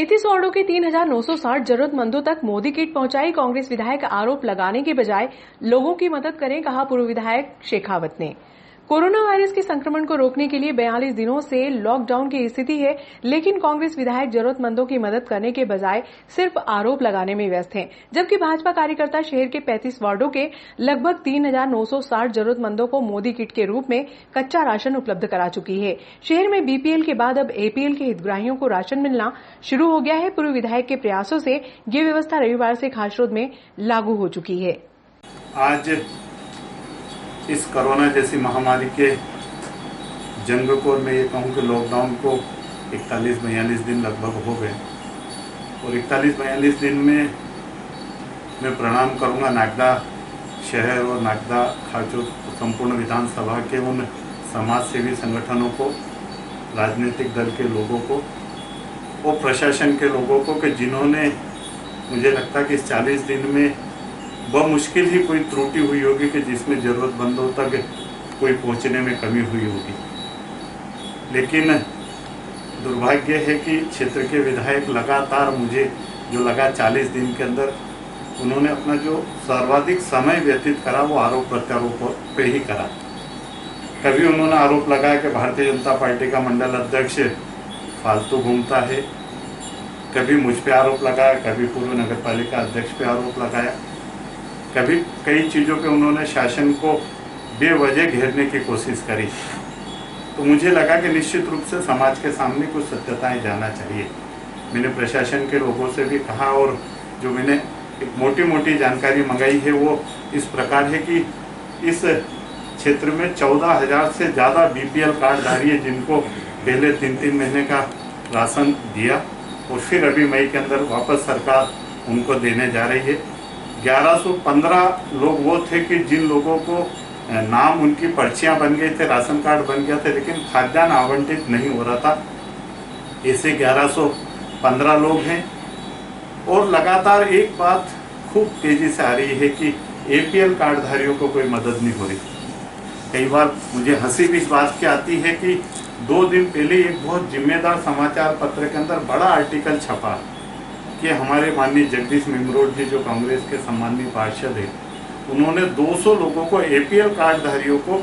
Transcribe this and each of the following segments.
33 वार्डों के 3,960 जरूरतमंदों तक मोदी किट पहुंचाई कांग्रेस विधायक। आरोप लगाने के बजाय लोगों की मदद करें, कहा पूर्व विधायक शेखावत ने। कोरोना वायरस के संक्रमण को रोकने के लिए 42 दिनों से लॉकडाउन की स्थिति है, लेकिन कांग्रेस विधायक जरूरतमंदों की मदद करने के बजाय सिर्फ आरोप लगाने में व्यस्त हैं। जबकि भाजपा कार्यकर्ता शहर के 35 वार्डों के लगभग 3,960 जरूरतमंदों को मोदी किट के रूप में कच्चा राशन उपलब्ध करा चुकी है। शहर में बीपीएल के बाद अब एपीएल के हितग्राहियों को राशन मिलना शुरू हो गया है। पूर्व विधायक के प्रयासों से ये व्यवस्था रविवार से खासरोद में लागू हो चुकी है। आज इस कोरोना जैसी महामारी के जंग को मैं ये कहूँ कि लॉकडाउन को 41-42 दिन लगभग हो गए और 41-42 दिन में मैं प्रणाम करूँगा नागदा शहर और नागदा खाचोद संपूर्ण विधानसभा के उन समाज सेवी संगठनों को, राजनीतिक दल के लोगों को और प्रशासन के लोगों को कि जिन्होंने, मुझे लगता है कि इस 40 दिन में मुश्किल ही कोई त्रुटि हुई होगी कि जिसमें जरूरतमंदों तक कोई पहुंचने में कमी हुई होगी। लेकिन दुर्भाग्य है कि क्षेत्र के विधायक लगातार मुझे जो लगा 40 दिन के अंदर उन्होंने अपना जो सर्वाधिक समय व्यतीत करा वो आरोप प्रत्यारोप पे ही करा। कभी उन्होंने आरोप लगाया कि भारतीय जनता पार्टी का मंडल अध्यक्ष फालतू घूमता है, कभी मुझ पे आरोप लगाया, कभी पूर्व नगर पालिका अध्यक्ष पे आरोप लगाया, कभी कई चीज़ों पे उन्होंने शासन को बेवजह घेरने की कोशिश करी। तो मुझे लगा कि निश्चित रूप से समाज के सामने कुछ सत्यताएं जाना चाहिए। मैंने प्रशासन के लोगों से भी कहा और जो मैंने एक मोटी मोटी जानकारी मंगाई है वो इस प्रकार है कि इस क्षेत्र में 14,000 से ज़्यादा बीपीएल कार्डधारी है जिनको पहले 3-3 महीने का राशन दिया और फिर अभी मई के अंदर वापस सरकार उनको देने जा रही है। 1115 लोग वो थे कि जिन लोगों को नाम उनकी पर्चियां बन गई थे, राशन कार्ड बन गया थे, लेकिन खाद्यान्न आवंटित नहीं हो रहा था। ऐसे 1115 लोग हैं और लगातार एक बात खूब तेजी से आ रही है कि एपीएल कार्डधारियों को कोई मदद नहीं हो रही। कई बार मुझे हंसी भी इस बात की आती है कि 2 दिन पहले एक बहुत जिम्मेदार समाचार पत्र के अंदर बड़ा आर्टिकल छपा कि हमारे माननीय जगदीश मेमरोड जी जो कांग्रेस के सम्माननीय पार्षद हैं, उन्होंने 200 लोगों को एपीएल कार्डधारियों को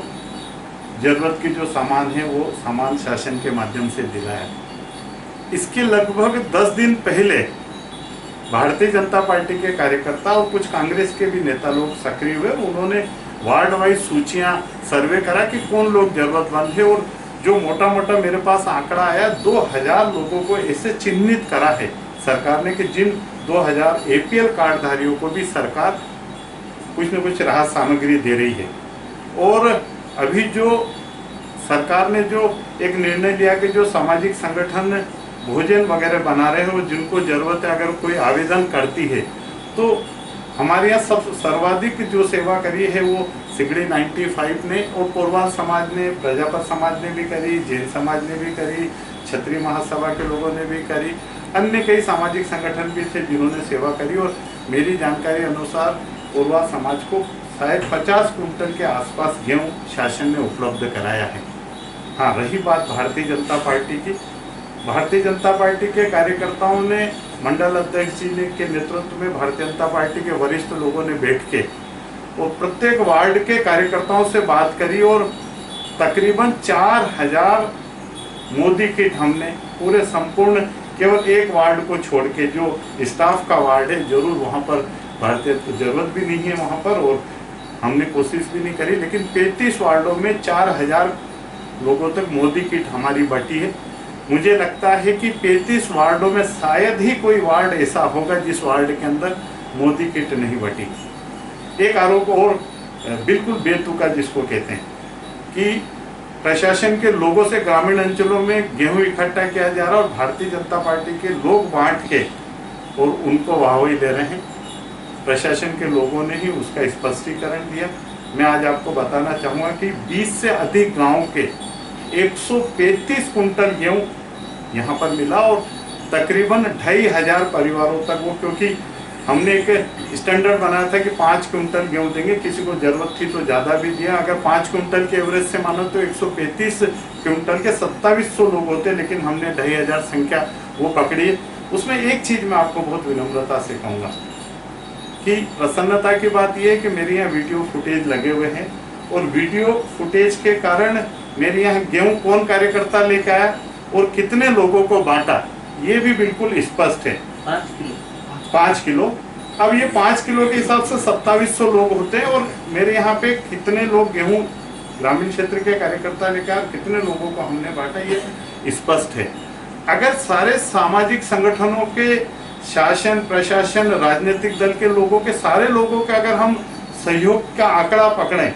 जरूरत की जो सामान है वो सामान शासन के माध्यम से दिलाया। इसके लगभग 10 दिन पहले भारतीय जनता पार्टी के कार्यकर्ता और कुछ कांग्रेस के भी नेता लोग सक्रिय हुए। उन्होंने वार्ड वाइज सूचियां सर्वे करा कि कौन लोग जरूरतमंद है और जो मोटा मोटा मेरे पास आंकड़ा आया 2000 लोगों को ऐसे चिन्हित करा है सरकार ने कि जिन 2000 एपीएल कार्डधारियों को भी सरकार कुछ न कुछ राहत सामग्री दे रही है। और अभी जो सरकार ने जो एक निर्णय लिया कि जो सामाजिक संगठन भोजन वगैरह बना रहे हैं और जिनको जरूरत है अगर कोई आवेदन करती है तो हमारे यहाँ सब सर्वाधिक जो सेवा करी है वो सिगड़ी 95 ने और पोरवाल समाज ने, प्रजापत समाज ने भी करी, जैन समाज ने भी करी, क्षत्रिय महासभा के लोगों ने भी करी, अन्य कई सामाजिक संगठन भी थे जिन्होंने सेवा करी। और मेरी जानकारी अनुसार पोरवाल समाज को शायद 50 कुंटल के आसपास गेहूँ शासन ने उपलब्ध कराया है। हाँ, रही बात भारतीय जनता पार्टी की, भारतीय जनता पार्टी के कार्यकर्ताओं ने मंडल अध्यक्ष जी ने के नेतृत्व में भारतीय जनता पार्टी के वरिष्ठ लोगों ने बैठ के और प्रत्येक वार्ड के कार्यकर्ताओं से बात करी और तकरीबन 4000 मोदी किट हमने पूरे संपूर्ण केवल एक वार्ड को छोड़ के जो स्टाफ का वार्ड है, जरूर वहाँ पर भारतीय जरूरत भी नहीं है वहाँ पर और हमने कोशिश भी नहीं करी, लेकिन 35 वार्डों में 4000 लोगों तक मोदी किट हमारी बटी है। मुझे लगता है कि 35 वार्डों में शायद ही कोई वार्ड ऐसा होगा जिस वार्ड के अंदर मोदी किट नहीं बटी। एक आरोप और बिल्कुल बेतुका जिसको कहते हैं कि प्रशासन के लोगों से ग्रामीण अंचलों में गेहूं इकट्ठा किया जा रहा है और भारतीय जनता पार्टी के लोग बांट के और उनको वाहवाही दे रहे हैं। प्रशासन के लोगों ने ही उसका स्पष्टीकरण दिया। मैं आज आपको बताना चाहूँगा कि 20 से अधिक गाँव के 135 कुंटल गेहूँ यहाँ पर मिला और तकरीबन 2500 परिवारों तक वो, क्योंकि हमने एक स्टैंडर्ड बनाया था कि 5 क्विंटल गेहूँ देंगे, किसी को जरूरत थी तो ज़्यादा भी दिया। अगर 5 क्विंटल के एवरेज से मानो तो 135 क्विंटल के 2700 लोग होते, लेकिन हमने 2500 संख्या वो पकड़ी। उसमें एक चीज मैं आपको बहुत विनम्रता से कहूँगा कि प्रसन्नता की बात यह है कि मेरे यहाँ वीडियो फुटेज लगे हुए हैं और वीडियो फुटेज के कारण मेरे यहाँ गेहूं कौन कार्यकर्ता लेके आया और कितने लोगों को बांटा ये भी बिल्कुल स्पष्ट है। 5 किलो। अब ये 5 किलो के हिसाब से 2700 लोग होते हैं और मेरे यहाँ पे कितने लोग गेहूं ग्रामीण क्षेत्र के कार्यकर्ता लेकर कितने लोगों को हमने बांटा ये स्पष्ट है। अगर सारे सामाजिक संगठनों के शासन प्रशासन राजनीतिक दल के लोगों के सारे लोगों के अगर हम सहयोग का आंकड़ा पकड़ें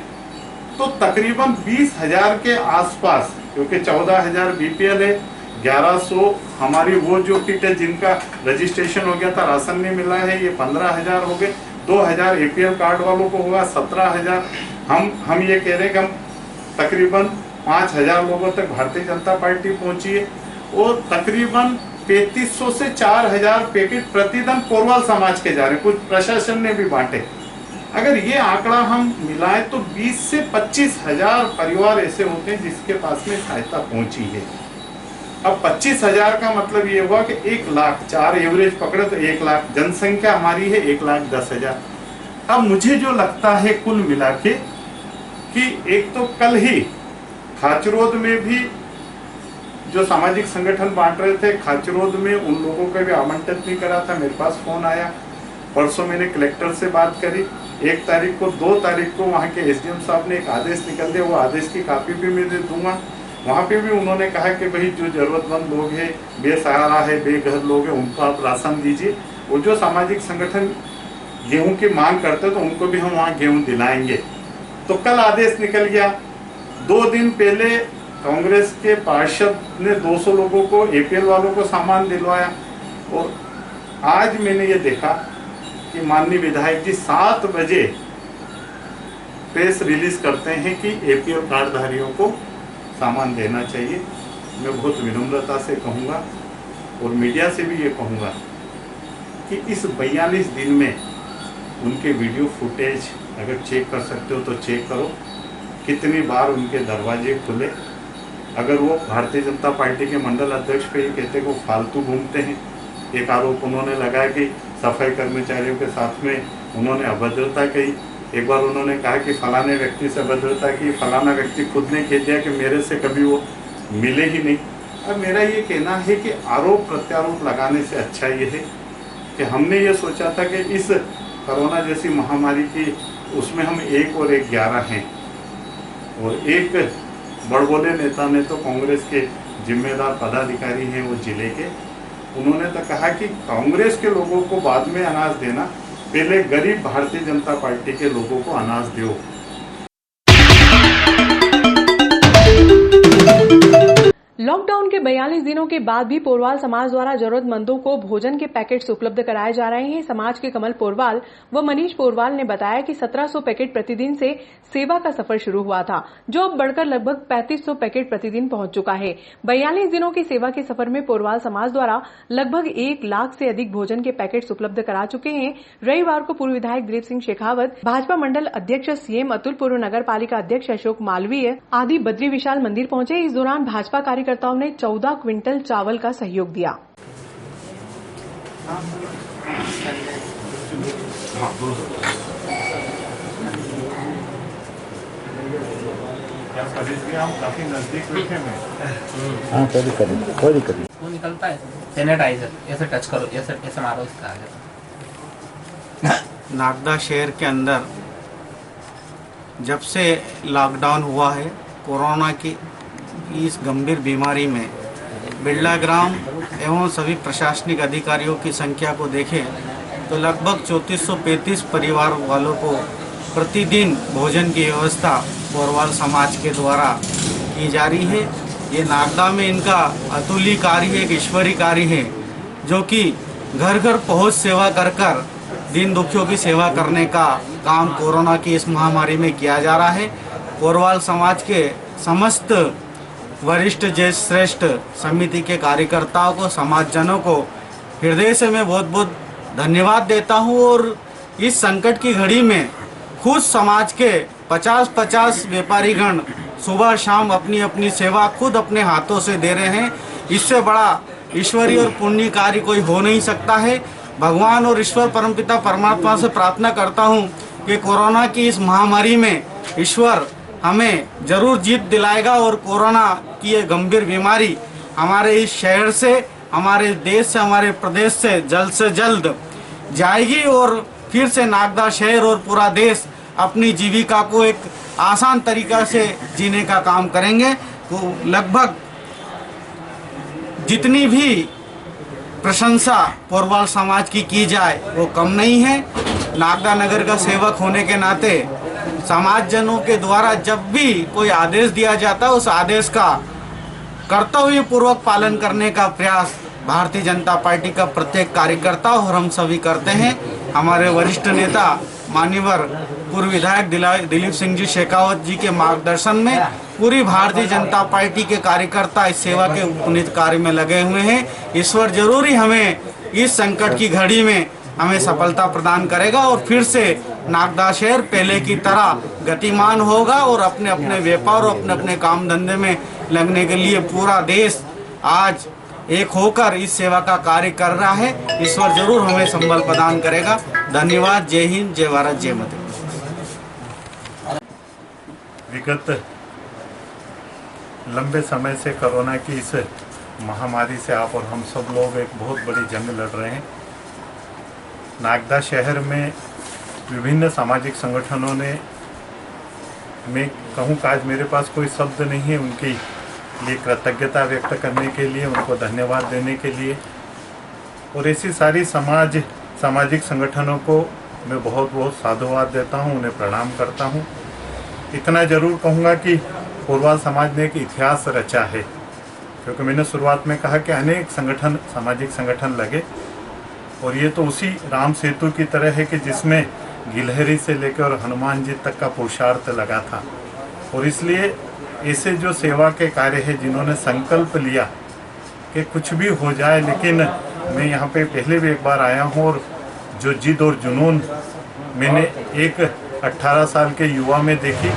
तो तकरीबन 20,000 के आसपास, क्योंकि 14,000 बीपीएल है, 1100 हमारी वो जो किट है जिनका रजिस्ट्रेशन हो गया था राशन नहीं मिला है, ये 15,000 हो गए, 2,000 एपीएल कार्ड वालों को होगा, 17,000। हम ये कह रहे हैं कि हम तकरीबन 5,000 लोगों तक भारतीय जनता पार्टी पहुंची है और तकरीबन 3500 से 4,000 पैकेट प्रतिदिन कोरवाल समाज के जा रहे हैं, कुछ प्रशासन ने भी बांटे। अगर ये आंकड़ा हम मिलाएं तो 20 से 25,000 परिवार ऐसे होते हैं जिसके पास में सहायता पहुंची है। अब 25,000 का मतलब ये हुआ कि 1 लाख, 4 एवरेज पकड़े तो 1 लाख, जनसंख्या हमारी है 1,10,000। अब मुझे जो लगता है कुल मिला के कि एक तो कल ही खाचरोद में भी जो सामाजिक संगठन बांट रहे थे, खाचरोद में उन लोगों का भी आमंत्रित नहीं करा था, मेरे पास फोन आया। परसों मैंने कलेक्टर से बात करी, 1 तारीख को 2 तारीख को वहाँ के एसडीएम साहब ने एक आदेश निकल दिया, वो आदेश की कॉपी भी मैं दे दूंगा। वहाँ पे भी उन्होंने कहा कि भाई जो जरूरतमंद लोग हैं, बेसहारा है, बेघर लोग हैं, उनको आप राशन दीजिए। वो जो सामाजिक संगठन गेहूं की मांग करते तो उनको भी हम वहाँ गेहूं दिलाएंगे। तो कल आदेश निकल गया। 2 दिन पहले कांग्रेस के पार्षद ने 200 लोगों को, एपीएल वालों को सामान दिलवाया और आज मैंने ये देखा कि माननीय विधायक जी 7 बजे प्रेस रिलीज करते हैं कि एपीएल कार्डधारियों को सामान देना चाहिए। मैं बहुत विनम्रता से कहूँगा और मीडिया से भी ये कहूँगा कि इस 42 दिन में उनके वीडियो फुटेज अगर चेक कर सकते हो तो चेक करो, कितनी बार उनके दरवाजे खुले। अगर वो भारतीय जनता पार्टी के मंडल अध्यक्ष पे ये कहते कि वो फालतू घूमते हैं, एक आरोप उन्होंने लगाया कि सफाई कर्मचारियों के साथ में उन्होंने अभद्रता कही। एक बार उन्होंने कहा कि फलाने व्यक्ति से अभद्रता की, फलाना व्यक्ति खुद ने कह दिया कि मेरे से कभी वो मिले ही नहीं। अब मेरा ये कहना है कि आरोप प्रत्यारोप लगाने से अच्छा ये है कि हमने ये सोचा था कि इस कोरोना जैसी महामारी की उसमें हम 1 और 1 11 हैं और एक बड़बोले नेता ने तो कांग्रेस के जिम्मेदार पदाधिकारी हैं वो जिले के, उन्होंने तो कहा कि कांग्रेस के लोगों को बाद में अनाज देना, पहले गरीब भारतीय जनता पार्टी के लोगों को अनाज दो। लॉकडाउन के 42 दिनों के बाद भी पोरवाल समाज द्वारा जरूरतमंदों को भोजन के पैकेट्स उपलब्ध कराए जा रहे हैं। समाज के कमल पोरवाल व मनीष पोरवाल ने बताया कि 1700 पैकेट प्रतिदिन से सेवा का सफर शुरू हुआ था, जो अब बढ़कर लगभग 3500 पैकेट प्रतिदिन पहुंच चुका है। 42 दिनों की सेवा के सफर में पोरवाल समाज द्वारा लगभग 1 लाख से अधिक भोजन के पैकेट्स उपलब्ध करा चुके हैं। रविवार को पूर्व विधायक दिलीप सिंह शेखावत, भाजपा मंडल अध्यक्ष सीएम अतुल, पूर्व नगर पालिका अध्यक्ष अशोक मालवीय आदि बद्री विशाल मंदिर पहुंचे। इस दौरान भाजपा कार्यकर्ताओं ने 14 क्विंटल चावल का सहयोग दिया। हम काफी नजदीक बैठे में। हाँ, कोई दिक्कत नहीं। वो निकलता है सैनिटाइजर, ऐसे टच करो, ऐसे मारो, उसका आ जाता। नागदा शहर के अंदर जब से लॉकडाउन हुआ है, कोरोना की इस गंभीर बीमारी में बिरला ग्राम एवं सभी प्रशासनिक अधिकारियों की संख्या को देखें तो लगभग 3435 परिवार वालों को प्रतिदिन भोजन की व्यवस्था पोरवाल समाज के द्वारा की जा रही है। ये नागदा में इनका अतुल्य कार्य है, एक ईश्वरीय कार्य है, जो कि घर घर पहुंच सेवा कर कर दीन दुखियों की सेवा करने का काम कोरोना की इस महामारी में किया जा रहा है। पोरवाल समाज के समस्त वरिष्ठ ज्येष्ठ श्रेष्ठ समिति के कार्यकर्ताओं को, समाजजनों को हृदय से मैं बहुत बहुत धन्यवाद देता हूं। और इस संकट की घड़ी में खुद समाज के 50-50 व्यापारीगण सुबह शाम अपनी अपनी सेवा खुद अपने हाथों से दे रहे हैं। इससे बड़ा ईश्वरीय और पुण्य कार्य कोई हो नहीं सकता है। भगवान और ईश्वर परमपिता परमात्मा से प्रार्थना करता हूँ कि कोरोना की इस महामारी में ईश्वर हमें जरूर जीत दिलाएगा और कोरोना की ये गंभीर बीमारी हमारे इस शहर से, हमारे देश से, हमारे प्रदेश से जल्द जाएगी और फिर से नागदा शहर और पूरा देश अपनी जीविका को एक आसान तरीका से जीने का काम करेंगे। तो लगभग जितनी भी प्रशंसा पोरवाल समाज की जाए वो कम नहीं है। नागदा नगर का सेवक होने के नाते समाजजनों के द्वारा जब भी कोई आदेश दिया जाता है उस आदेश का कर्तव्य पूर्वक पालन करने का प्रयास भारतीय जनता पार्टी का प्रत्येक कार्यकर्ता और हम सभी करते हैं। हमारे वरिष्ठ नेता मान्यवर पूर्व विधायक दिलीप सिंह जी शेखावत जी के मार्गदर्शन में पूरी भारतीय जनता पार्टी के कार्यकर्ता इस सेवा के पुनीत कार्य में लगे हुए हैं। ईश्वर जरूर ही हमें इस संकट की घड़ी में हमें सफलता प्रदान करेगा और फिर से नागदा शहर पहले की तरह गतिमान होगा और अपने अपने व्यापार और अपने अपने काम धंधे में लगने के लिए पूरा देश आज एक होकर इस सेवा का कार्य कर रहा है। ईश्वर जरूर हमें संबल प्रदान करेगा। धन्यवाद। जय हिंद, जय भारत, जय माता। विगत लंबे समय से कोरोना की इस महामारी से आप और हम सब लोग एक बहुत बड़ी जंग लड़ रहे हैं। नागदा शहर में विभिन्न सामाजिक संगठनों ने, मैं कहूँ कि आज मेरे पास कोई शब्द नहीं है उनके लिए कृतज्ञता व्यक्त करने के लिए, उनको धन्यवाद देने के लिए। और ऐसी सारी सामाजिक संगठनों को मैं बहुत बहुत साधुवाद देता हूँ, उन्हें प्रणाम करता हूँ। इतना ज़रूर कहूँगा कि पोरवाल समाज ने एक इतिहास रचा है, क्योंकि मैंने शुरुआत में कहा कि अनेक संगठन, सामाजिक संगठन लगे और ये तो उसी राम सेतु की तरह है कि जिसमें गिलहरी से लेकर और हनुमान जी तक का पुरुषार्थ लगा था। और इसलिए ऐसे जो सेवा के कार्य है, जिन्होंने संकल्प लिया कि कुछ भी हो जाए, लेकिन मैं यहाँ पे पहले भी एक बार आया हूँ और जो जिद और जुनून मैंने एक 18 साल के युवा में देखी,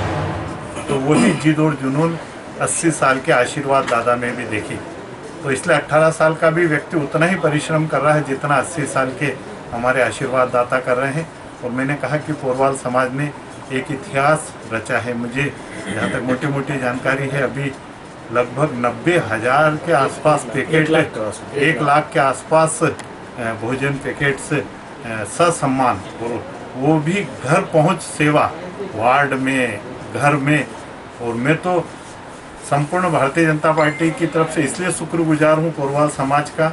तो वही जिद और जुनून 80 साल के आशीर्वाद दादा में भी देखी। तो इसलिए 18 साल का भी व्यक्ति उतना ही परिश्रम कर रहा है जितना 80 साल के हमारे आशीर्वाद दाता कर रहे हैं। और मैंने कहा कि पोरवाल समाज ने एक इतिहास रचा है। मुझे जहाँ तक मोटी मोटी जानकारी है, अभी लगभग 90,000 के आसपास पैकेट, 1 लाख के आसपास भोजन पैकेट्स ससम्मान, और वो भी घर पहुँच सेवा, वार्ड में, घर में। और मैं तो संपूर्ण भारतीय जनता पार्टी की तरफ से इसलिए शुक्रगुजार हूँ पोरवाल समाज का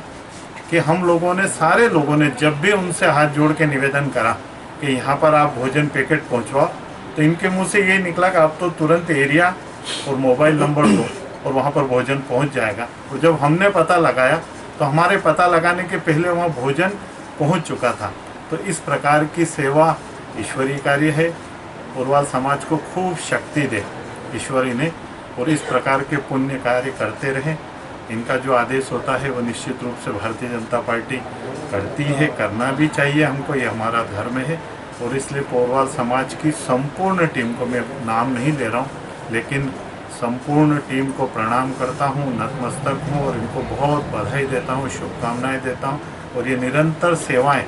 कि हम लोगों ने, सारे लोगों ने जब भी उनसे हाथ जोड़ के निवेदन करा कि यहाँ पर आप भोजन पैकेट पहुँचवाओ, तो इनके मुंह से ये निकला कि आप तो तुरंत एरिया और मोबाइल नंबर दो और वहाँ पर भोजन पहुँच जाएगा। तो जब हमने पता लगाया तो हमारे पता लगाने के पहले वहाँ भोजन पहुँच चुका था। तो इस प्रकार की सेवा ईश्वरीय कार्य है। पोरवाल समाज को खूब शक्ति दे ईश्वरी ने, और इस प्रकार के पुण्य कार्य करते रहें। इनका जो आदेश होता है वो निश्चित रूप से भारतीय जनता पार्टी करती है, करना भी चाहिए हमको, ये हमारा धर्म है। और इसलिए पोरवाल समाज की संपूर्ण टीम को, मैं नाम नहीं ले रहा हूँ, लेकिन संपूर्ण टीम को प्रणाम करता हूँ, नतमस्तक हूँ और इनको बहुत बधाई देता हूँ, शुभकामनाएं देता हूँ। और ये निरंतर सेवाएं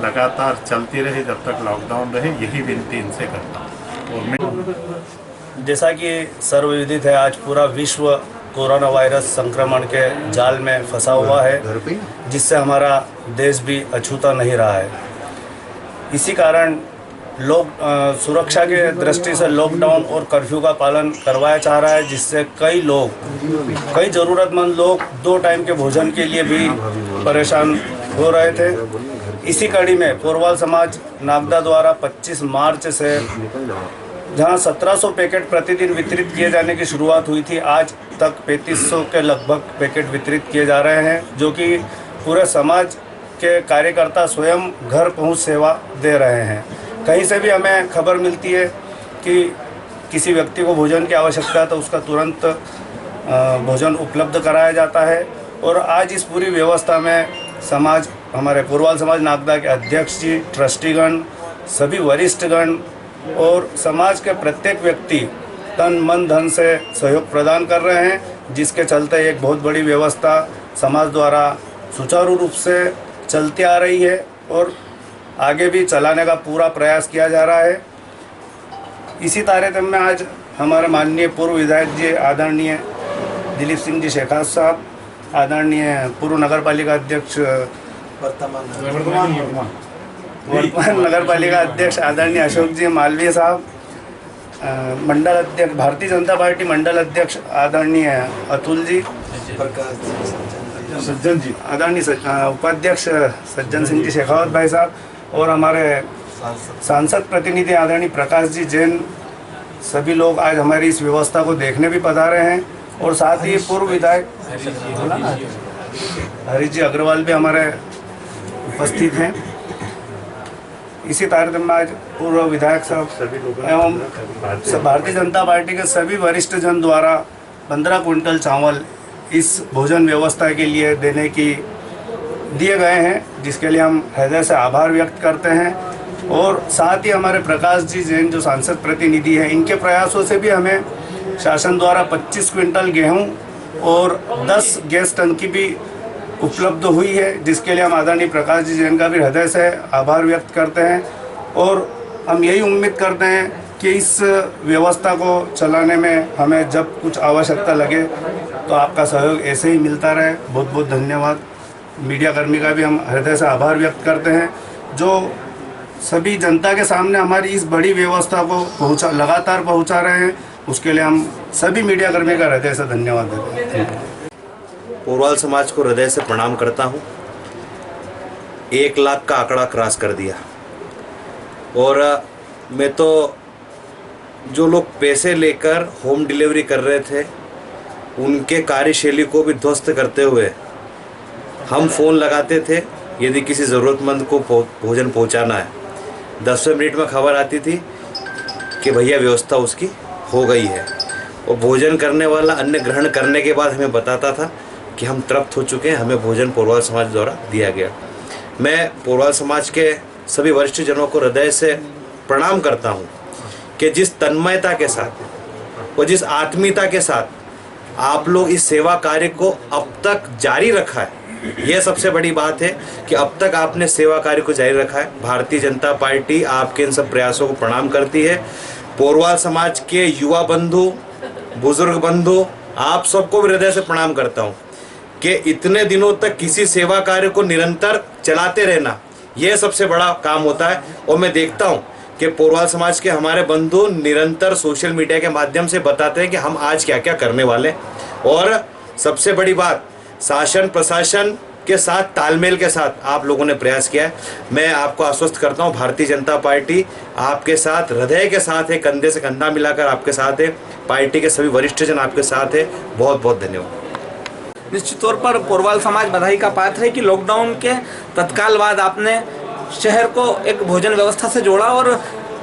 लगातार चलती रहे जब तक लॉकडाउन रहे, यही विनती इनसे करता हूँ। और मैं, जैसा कि सर्वविदित है, आज पूरा विश्व कोरोना वायरस संक्रमण के जाल में फंसा हुआ है, जिससे हमारा देश भी अछूता नहीं रहा है। इसी कारण लोग सुरक्षा के दृष्टि से लॉकडाउन और कर्फ्यू का पालन करवाया जा रहा है, जिससे कई ज़रूरतमंद लोग 2 टाइम के भोजन के लिए भी परेशान हो रहे थे। इसी कड़ी में पोरवाल समाज नागदा द्वारा 25 मार्च से, जहां 1700 पैकेट प्रतिदिन वितरित किए जाने की शुरुआत हुई थी, आज तक 3500 के लगभग पैकेट वितरित किए जा रहे हैं, जो कि पूरे समाज के कार्यकर्ता स्वयं घर पहुंच सेवा दे रहे हैं। कहीं से भी हमें खबर मिलती है कि किसी व्यक्ति को भोजन की आवश्यकता है तो उसका तुरंत भोजन उपलब्ध कराया जाता है। और आज इस पूरी व्यवस्था में समाज, हमारे पोरवाल समाज नागदा के अध्यक्ष जी, ट्रस्टीगण, सभी वरिष्ठगण और समाज के प्रत्येक व्यक्ति तन मन धन से सहयोग प्रदान कर रहे हैं, जिसके चलते एक बहुत बड़ी व्यवस्था समाज द्वारा सुचारू रूप से चलती आ रही है और आगे भी चलाने का पूरा प्रयास किया जा रहा है। इसी तारतम्य में आज हमारे माननीय पूर्व विधायक जी आदरणीय दिलीप सिंह जी शेखावत साहब, आदरणीय पूर्व नगर पालिका अध्यक्ष वर्तमान नगर पालिका अध्यक्ष आदरणीय अशोक जी मालवीय साहब, मंडल अध्यक्ष भारतीय जनता पार्टी मंडल अध्यक्ष आदरणीय अतुल जी, सज्जन जी, आदरणीय उपाध्यक्ष सज्जन सिंह जी शेखावत भाई साहब और हमारे सांसद प्रतिनिधि आदरणीय प्रकाश जी जैन, सभी लोग आज हमारी इस व्यवस्था को देखने भी पधारे हैं। और साथ ही पूर्व विधायक हरीश जी अग्रवाल भी हमारे उपस्थित हैं। इसी तारतम्य में आज पूर्व विधायक साहब एवं भारतीय जनता पार्टी के सभी वरिष्ठ जन द्वारा 15 क्विंटल चावल इस भोजन व्यवस्था के लिए दिए गए हैं, जिसके लिए हम हृदय से आभार व्यक्त करते हैं। और साथ ही हमारे प्रकाश जी जैन जो सांसद प्रतिनिधि हैं, इनके प्रयासों से भी हमें शासन द्वारा 25 क्विंटल गेहूं और 10 गैस टंकी भी उपलब्ध हुई है, जिसके लिए हम आदरणीय प्रकाश जी जैन का भी हृदय से आभार व्यक्त करते हैं। और हम यही उम्मीद करते हैं कि इस व्यवस्था को चलाने में हमें जब कुछ आवश्यकता लगे तो आपका सहयोग ऐसे ही मिलता रहे। बहुत बहुत धन्यवाद। मीडिया कर्मी का भी हम हृदय से आभार व्यक्त करते हैं, जो सभी जनता के सामने हमारी इस बड़ी व्यवस्था को लगातार पहुंचा रहे हैं। उसके लिए हम सभी मीडिया कर्मी का हृदय से धन्यवाद देते हैं। पोरवाल समाज को हृदय से प्रणाम करता हूं। 1 लाख का आंकड़ा क्रॉस कर दिया और मैं तो जो लोग पैसे लेकर होम डिलीवरी कर रहे थे उनके कार्यशैली को भी ध्वस्त करते हुए हम फ़ोन लगाते थे। यदि किसी ज़रूरतमंद को भोजन पहुंचाना है, 10वें मिनट में खबर आती थी कि भैया व्यवस्था उसकी हो गई है। और भोजन करने वाला अन्न ग्रहण करने के बाद हमें बताता था कि हम तृप्त हो चुके हैं, हमें भोजन पोरवाल समाज द्वारा दिया गया। मैं पोरवाल समाज के सभी वरिष्ठ जनों को हृदय से प्रणाम करता हूं कि जिस तन्मयता के साथ और जिस आत्मीयता के साथ आप लोग इस सेवा कार्य को अब तक जारी रखा है, यह सबसे बड़ी बात है कि अब तक आपने सेवा कार्य को जारी रखा है। भारतीय जनता पार्टी आपके इन सब प्रयासों को प्रणाम करती है। पोरवाल समाज के युवा बंधु, बुजुर्ग बंधु, आप सबको भी हृदय से प्रणाम करता हूं कि इतने दिनों तक किसी सेवा कार्य को निरंतर चलाते रहना, यह सबसे बड़ा काम होता है। और मैं देखता हूं कि पोरवाल समाज के हमारे बंधु निरंतर सोशल मीडिया के माध्यम से बताते हैं कि हम आज क्या क्या करने वाले। और सबसे बड़ी बात, शासन प्रशासन के साथ तालमेल के साथ आप लोगों ने प्रयास किया है। मैं आपको आश्वस्त करता हूं, भारतीय जनता पार्टी आपके साथ हृदय के साथ है, कंधे से कंधा मिलाकर आपके साथ है। पार्टी के सभी वरिष्ठ जन आपके साथ है। बहुत बहुत धन्यवाद। निश्चित तौर पर पोरवाल समाज बधाई का पात्र है कि लॉकडाउन के तत्काल बाद आपने शहर को एक भोजन व्यवस्था से जोड़ा। और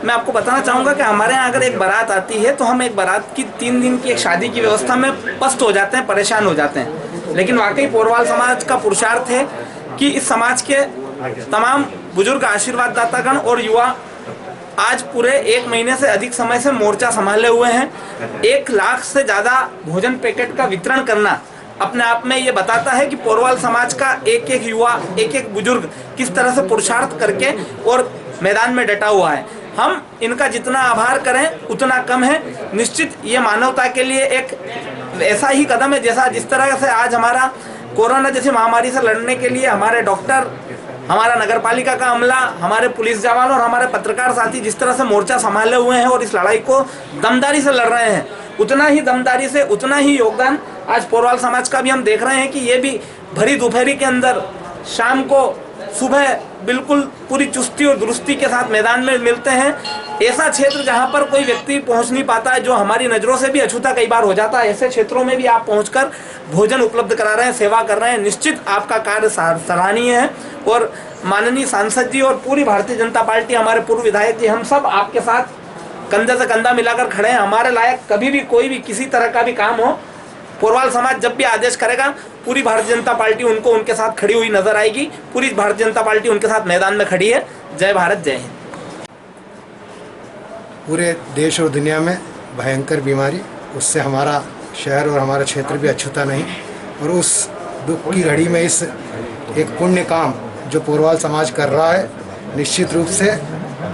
मैं आपको बताना चाहूँगा कि हमारे यहाँ अगर एक बारात आती है तो हम एक बारात की 3 दिन की एक शादी की व्यवस्था में पस्त हो जाते हैं, परेशान हो जाते हैं। लेकिन वाकई पोरवाल समाज का पुरुषार्थ है कि इस समाज के तमाम बुजुर्ग आशीर्वाददातागण और युवा आज पूरे 1 महीने से अधिक समय से मोर्चा संभाले हुए हैं। 1 लाख से ज़्यादा भोजन पैकेट का वितरण करना अपने आप में ये बताता है कि पोरवाल समाज का एक एक युवा, एक एक बुजुर्ग किस तरह से पुरुषार्थ करके और मैदान में डटा हुआ है। हम इनका जितना आभार करें उतना कम है। निश्चित ये मानवता के लिए एक ऐसा ही कदम है जैसा जिस तरह से आज हमारा कोरोना जैसी महामारी से लड़ने के लिए हमारे डॉक्टर, हमारा नगर पालिका का अमला, हमारे पुलिस जवान और हमारे पत्रकार साथी जिस तरह से मोर्चा संभाले हुए हैं और इस लड़ाई को दमदारी से लड़ रहे हैं, उतना ही दमदारी से उतना ही योगदान आज पोरवाल समाज का भी हम देख रहे हैं कि ये भी भरी दोपहरी के अंदर शाम को सुबह बिल्कुल पूरी चुस्ती और दुरुस्ती के साथ मैदान में मिलते हैं। ऐसा क्षेत्र जहां पर कोई व्यक्ति पहुंच नहीं पाता है, जो हमारी नज़रों से भी अछूता कई बार हो जाता है, ऐसे क्षेत्रों में भी आप पहुंचकर भोजन उपलब्ध करा रहे हैं, सेवा कर रहे हैं। निश्चित आपका कार्य सराहनीय है। और माननीय सांसद जी और पूरी भारतीय जनता पार्टी, हमारे पूर्व विधायक जी, हम सब आपके साथ कंधे से कंधा मिलाकर खड़े हैं। हमारे लायक कभी भी कोई भी किसी तरह का भी काम हो, पोरवाल समाज जब भी आदेश करेगा, पूरी भारतीय जनता पार्टी उनको उनके साथ खड़ी हुई नजर आएगी। पूरी भारतीय जनता पार्टी उनके साथ मैदान में खड़ी है। जय भारत, जय हिंद। पूरे देश और दुनिया में भयंकर बीमारी, उससे हमारा शहर और हमारा क्षेत्र भी अछूता नहीं। और उस दुख की घड़ी में इस एक पुण्य काम जो पोरवाल समाज कर रहा है, निश्चित रूप से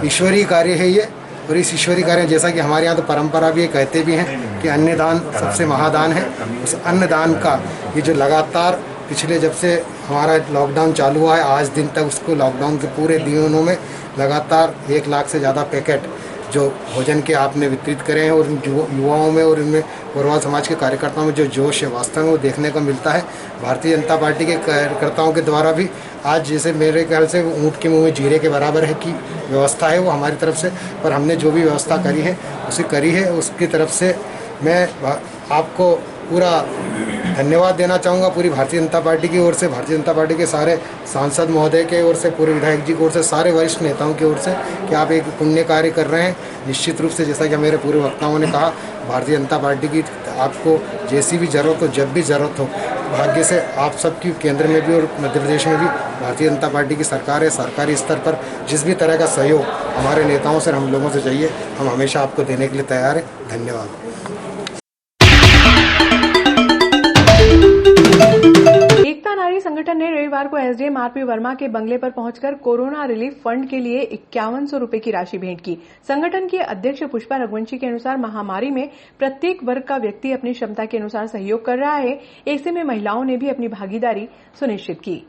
ईश्वरीय कार्य है ये। और इस ईश्वरीय कार्य जैसा कि हमारे यहाँ तो परंपरा भी कहते भी हैं कि अन्नदान सबसे महादान है। उस अन्नदान का ये जो लगातार पिछले जब से हमारा लॉकडाउन चालू हुआ है आज दिन तक, उसको लॉकडाउन के पूरे दिनों में लगातार 1 लाख से ज़्यादा पैकेट जो भोजन के आपने वितरित करे हैं, और युवाओं में और इनमें पोरवाल समाज के कार्यकर्ताओं में जो जोश है वास्तव में वो देखने को मिलता है। भारतीय जनता पार्टी के कार्यकर्ताओं के द्वारा भी आज जैसे मेरे ख्याल से ऊँट के मुंह में जीरे के बराबर है कि व्यवस्था है वो हमारी तरफ से, पर हमने जो भी व्यवस्था करी है उसे करी है। उसकी तरफ से मैं आपको पूरा धन्यवाद देना चाहूँगा, पूरी भारतीय जनता पार्टी की ओर से, भारतीय जनता पार्टी के सारे सांसद महोदय के ओर से, पूरे विधायक जी की ओर से, सारे वरिष्ठ नेताओं की ओर से कि आप एक पुण्य कार्य कर रहे हैं। निश्चित रूप से जैसा कि मेरे पूर्व वक्ताओं ने कहा, भारतीय जनता पार्टी की आपको जैसी भी ज़रूरत हो, जब भी ज़रूरत हो, भाग्य से आप सबकी केंद्र में भी और मध्य प्रदेश में भी भारतीय जनता पार्टी की सरकार है। सरकारी स्तर पर जिस भी तरह का सहयोग हमारे नेताओं से, हम लोगों से चाहिए, हम हमेशा आपको देने के लिए तैयार हैं। धन्यवाद। एकता नारी संगठन ने रविवार को एसडीएम आरपी वर्मा के बंगले पर पहुंचकर कोरोना रिलीफ फंड के लिए 5100 रुपए की राशि भेंट की। संगठन की अध्यक्ष पुष्पा रघुवंशी के अनुसार महामारी में प्रत्येक वर्ग का व्यक्ति अपनी क्षमता के अनुसार सहयोग कर रहा है। ऐसे में महिलाओं ने भी अपनी भागीदारी सुनिश्चित की।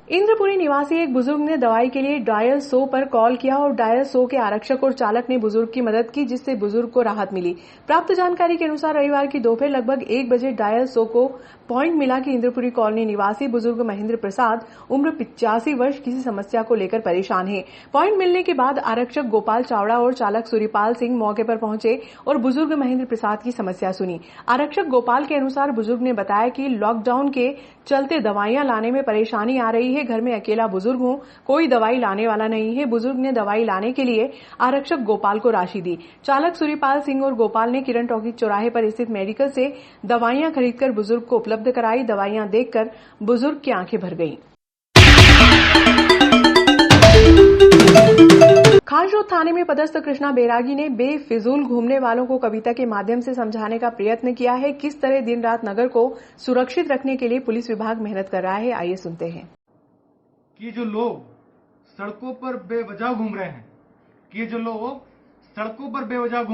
इंद्रपुरी निवासी एक बुजुर्ग ने दवाई के लिए डायल 100 पर कॉल किया और डायल 100 के आरक्षक और चालक ने बुजुर्ग की मदद की, जिससे बुजुर्ग को राहत मिली। प्राप्त जानकारी के अनुसार रविवार की दोपहर लगभग 1 बजे डायल 100 को पॉइंट मिला कि इंद्रपुरी कॉलोनी निवासी बुजुर्ग महेंद्र प्रसाद उम्र 85 वर्ष किसी समस्या को लेकर परेशान है। पॉइंट मिलने के बाद आरक्षक गोपाल चावड़ा और चालक सूर्यपाल सिंह मौके पर पहुंचे और बुजुर्ग महेंद्र प्रसाद की समस्या सुनी। आरक्षक गोपाल के अनुसार बुजुर्ग ने बताया कि लॉकडाउन के चलते दवाइयां लाने में परेशानी आ रही है। घर में अकेला बुजुर्ग हूं, कोई दवाई लाने वाला नहीं है। बुजुर्ग ने दवाई लाने के लिए आरक्षक गोपाल को राशि दी। चालक सूर्यपाल सिंह और गोपाल ने किरण टॉकीज चौराहे पर स्थित मेडिकल से दवाइयां खरीदकर बुजुर्ग को उपलब्ध कराई। दवाइयां देखकर बुजुर्ग की आंखें भर गईं। खासरोड थाने में पदस्थ कृष्णा बैरागी ने बेफिजूल घूमने वालों को कविता के माध्यम से समझाने का प्रयत्न किया है। किस तरह दिन रात नगर को सुरक्षित रखने के लिए पुलिस विभाग मेहनत कर रहा है, आइए सुनते हैं। कि जो लोग सड़कों पर बेवजह घूम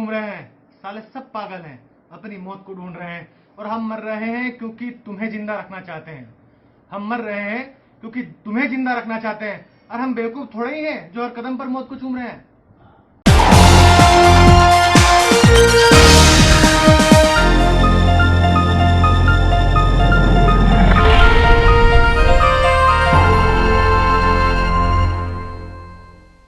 रहे हैं, साले सब पागल हैं, अपनी मौत को ढूंढ रहे हैं। और हम मर रहे हैं क्योंकि तुम्हें जिंदा रखना चाहते हैं। और हम बेवकूफ थोड़े ही हैं जो हर कदम पर मौत को चूम रहे हैं।